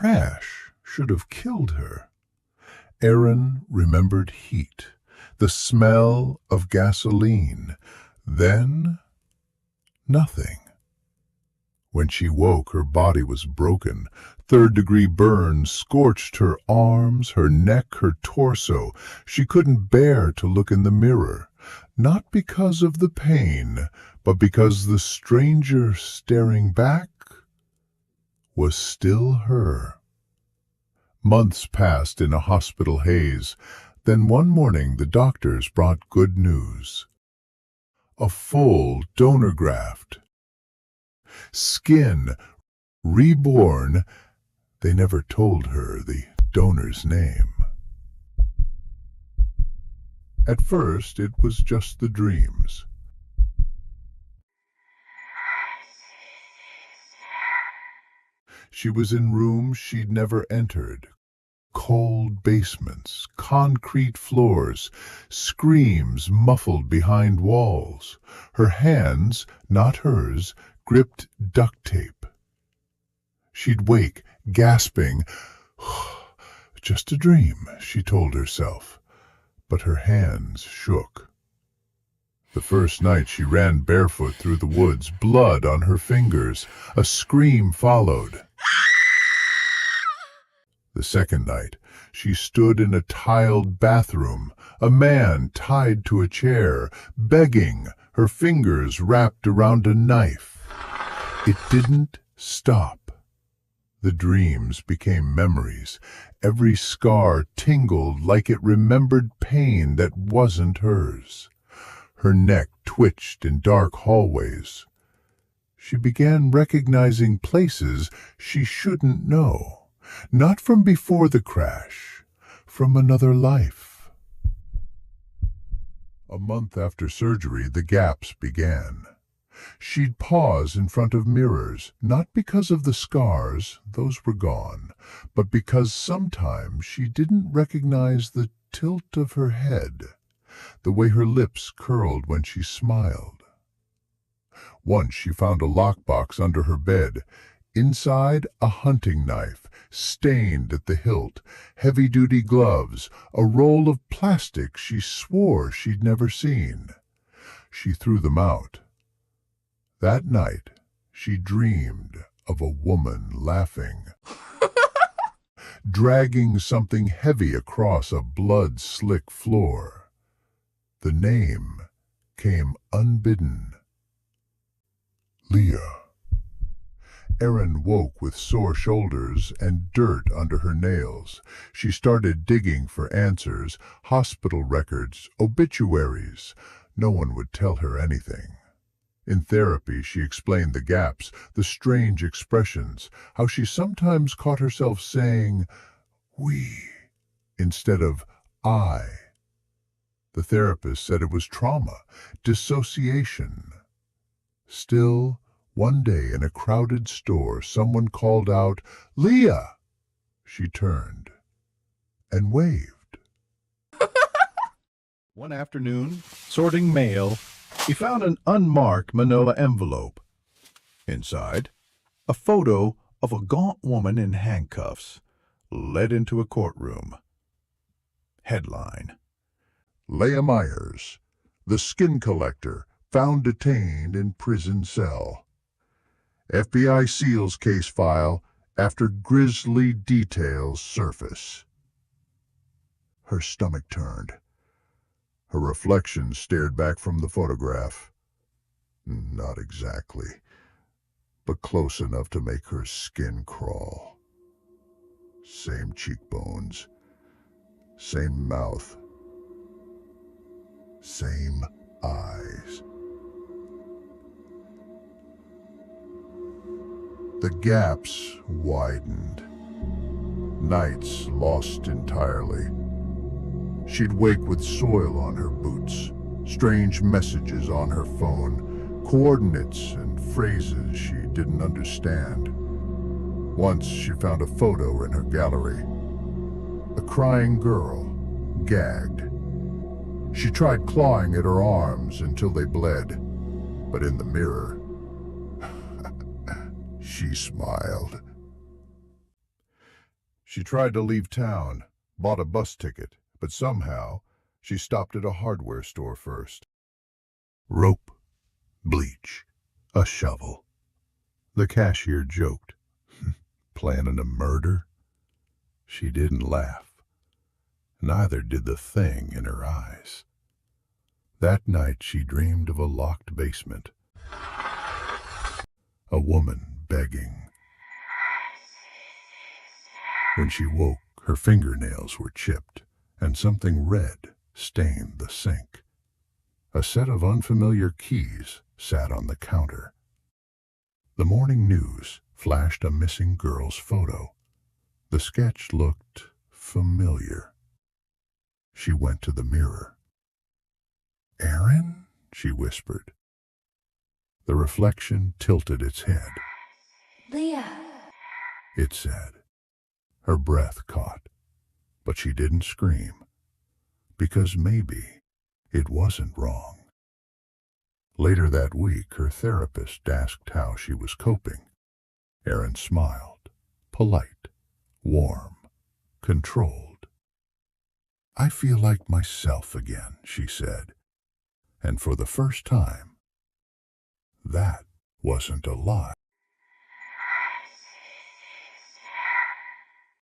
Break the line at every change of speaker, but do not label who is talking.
crash should have killed her. Erin remembered heat, the smell of gasoline, then nothing. When she woke, her body was broken. Third-degree burns scorched her arms, her neck, her torso. She couldn't bear to look in the mirror, not because of the pain, but because the stranger staring back was still her. Months passed in a hospital haze. Then one morning the doctors brought good news. A full donor graft. Skin reborn. They never told her the donor's name. At first it was just the dreams. She was in rooms she'd never entered. Cold basements, concrete floors, screams muffled behind walls. Her hands, not hers, gripped duct tape. She'd wake, gasping. Just a dream, she told herself, but her hands shook. The first night she ran barefoot through the woods, blood on her fingers. A scream followed. The second night, she stood in a tiled bathroom, a man tied to a chair, begging, her fingers wrapped around a knife. It didn't stop. The dreams became memories. Every scar tingled like it remembered pain that wasn't hers. Her neck twitched in dark hallways. She began recognizing places she shouldn't know. Not from before the crash, from another life. A month after surgery, the gaps began. She'd pause in front of mirrors, not because of the scars, those were gone, but because sometimes she didn't recognize the tilt of her head, the way her lips curled when she smiled. Once she found a lockbox under her bed. Inside, a hunting knife, stained at the hilt, heavy-duty gloves, a roll of plastic she swore she'd never seen. She threw them out. That night, she dreamed of a woman laughing, dragging something heavy across a blood-slick floor. The name came unbidden. Leah. Erin woke with sore shoulders and dirt under her nails. She started digging for answers, hospital records, obituaries. No one would tell her anything. In therapy, she explained the gaps, the strange expressions, how she sometimes caught herself saying, "we," instead of "I." The therapist said it was trauma, dissociation. Still, one day in a crowded store, someone called out, "Leah!" She turned and waved.
One afternoon, sorting mail, he found an unmarked manila envelope. Inside, a photo of a gaunt woman in handcuffs, led into a courtroom. Headline:
Leah Myers, the skin collector, found detained in prison cell. FBI seals case file after grisly details surface. Her stomach turned. Her reflection stared back from the photograph. Not exactly, but close enough to make her skin crawl. Same cheekbones, same mouth, same eyes. The gaps widened. Nights lost entirely. She'd wake with soil on her boots, strange messages on her phone, coordinates and phrases she didn't understand. Once she found a photo in her gallery. A crying girl, gagged. She tried clawing at her arms until they bled, but in the mirror, she smiled. She tried to leave town, bought a bus ticket, but somehow she stopped at a hardware store first. Rope, bleach, a shovel. The cashier joked. Planning a murder? She didn't laugh. Neither did the thing in her eyes. That night she dreamed of a locked basement. A woman begging. When she woke, her fingernails were chipped, and something red stained the sink. A set of unfamiliar keys sat on the counter. The morning news flashed a missing girl's photo. The sketch looked familiar. She went to the mirror. "Aaron?" she whispered. The reflection tilted its head.
"Leah,"
It said. Her breath caught, but she didn't scream, because maybe it wasn't wrong. Later that week, her therapist asked how she was coping. Erin smiled, polite, warm, controlled. "I feel like myself again," she said. And for the first time, that wasn't a lie.